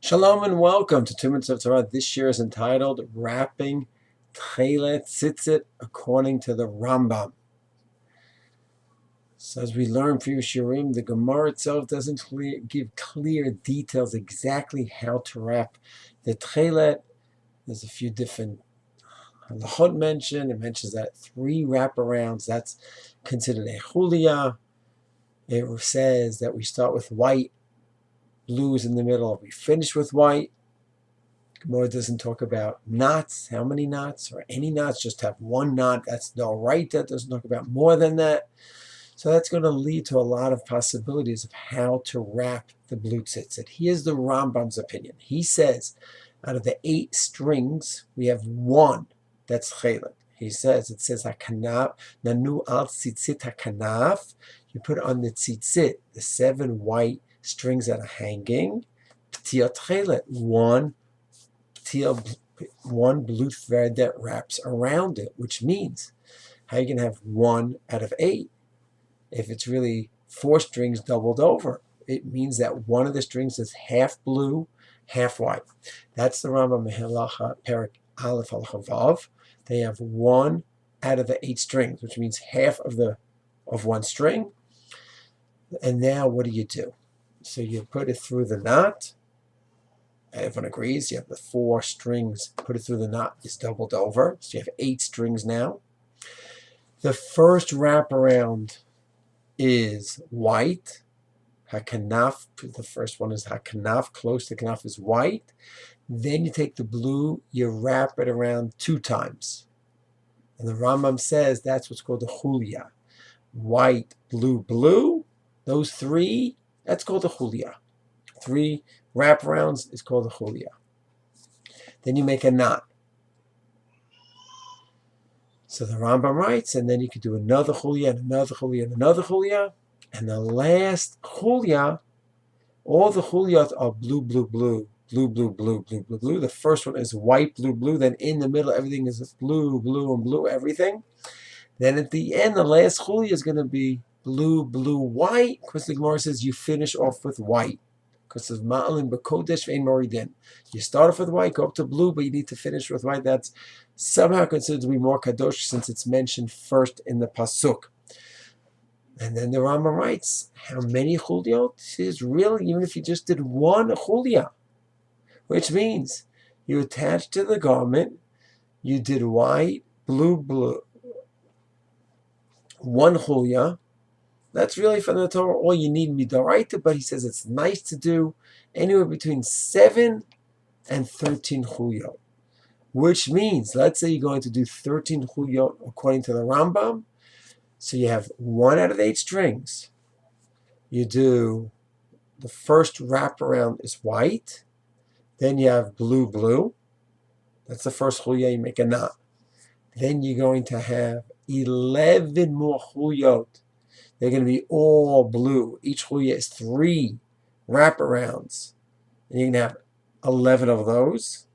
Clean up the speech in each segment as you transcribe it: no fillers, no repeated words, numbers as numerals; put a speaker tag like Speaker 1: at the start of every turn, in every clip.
Speaker 1: Shalom and welcome to 2 Minutes of Torah. This year is entitled Rambam-Techelet according to the Rambam. So as we learn from Shirim, the Gemara itself doesn't give clear details exactly how to wrap the Techelet. There's a few different halachot mentioned. It mentions that 3 wraparounds, that's considered a chulia. It says that we start with white, blue is in the middle, we finish with white. Gemara doesn't talk about knots, how many knots, or any knots, just have one knot. That's the right. That doesn't talk about more than that. So that's going to lead to a lot of possibilities of how to wrap the blue tzitzit. Here's the Rambam's opinion. He says, out of the 8 strings, we have 1 that's chelet. He says, it says hakanaf, nanu al tzitzit hakanaf. You put on the tzitzit, the 7 white strings that are hanging, p'tiyat chelet, one blue thread that wraps around it, which means how you can have 1 out of 8. If it's really 4 strings doubled over, it means that one of the strings is half blue, half white. That's the Rambam-Techelet Perak Aleph Halacha Vav. They have 1 out of the 8 strings, which means half of 1 string. And now what do? So you put it through the knot. Everyone agrees. You have the 4 strings, put it through the knot, is doubled over. So you have 8 strings now. The first wraparound is white. Hakanaf, the first one is hakanaf, close to kanaf is white. Then you take the blue, you wrap it around 2 times. And the Rambam says that's what's called the chulia. White, blue, blue. Those 3, that's called the chulia. 3 wraparounds is called a chulia. Then you make a knot. So the Rambam writes, and then you could do another chulia, and another chulia, and another chulia. And the last chulia, all the chuliot are blue, blue, blue, blue, blue, blue, blue, blue, blue. The first one is white, blue, blue. Then in the middle, everything is blue, blue, and blue, everything. Then at the end, the last chulia is going to be blue, blue, white, because the Gemara says you finish off with white. Because of Ma'alim B'Kodesh Ve'en Moridin. You start off with white, go up to blue, but you need to finish with white. That's somehow considered to be more kadosh since it's mentioned first in the pasuk. And then the Rambam writes, how many chuliot? Is really, even if you just did 1 chulia, which means you attach to the garment, you did white, blue, blue, 1 chulia. That's really from the Torah all you need midoraita, but he says it's nice to do anywhere between 7 and 13 chuliyot. Which means, let's say you're going to do 13 chuliyot according to the Rambam. So you have 1 out of 8 strings. You do, the first wraparound is white. Then you have blue, blue. That's the first chuliyah, you make a knot. Then you're going to have 11 more chuliyot. They're going to be all blue. Each chulia is 3 wraparounds. And you can have 11 of those.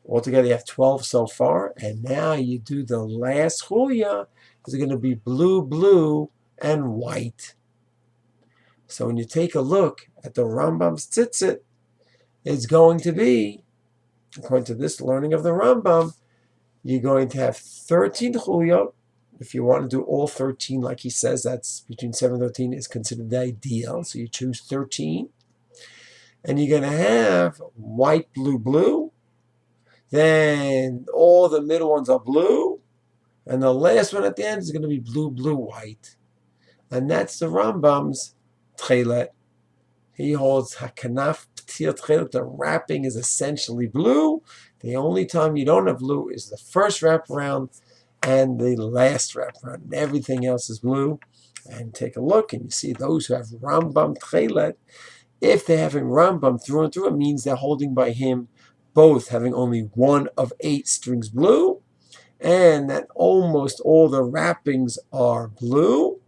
Speaker 1: Altogether, you have 12 so far. And now you do the last chulia. It's going to be blue, blue, and white. So when you take a look at the Rambam's tzitzit, it's going to be, according to this learning of the Rambam, you're going to have 13 chuliyot. If you want to do all 13, like he says, that's between 7 and 13 is considered the ideal. So you choose 13. And you're going to have white, blue, blue. Then all the middle ones are blue. And the last one at the end is going to be blue, blue, white. And that's the Rambam's Techelet. He holds hakanaf p'tiyat chelet. The wrapping is essentially blue. The only time you don't have blue is the first wraparound and the last wraparound, and everything else is blue. And take a look, and you see those who have Rambam-Techelet, if they're having Rambam through and through, it means they're holding by him both having only 1 of 8 strings blue, and that almost all the wrappings are blue,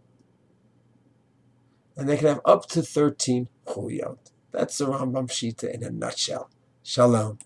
Speaker 1: and they can have up to 13 chuliyot. That's the Rambam Shita in a nutshell. Shalom.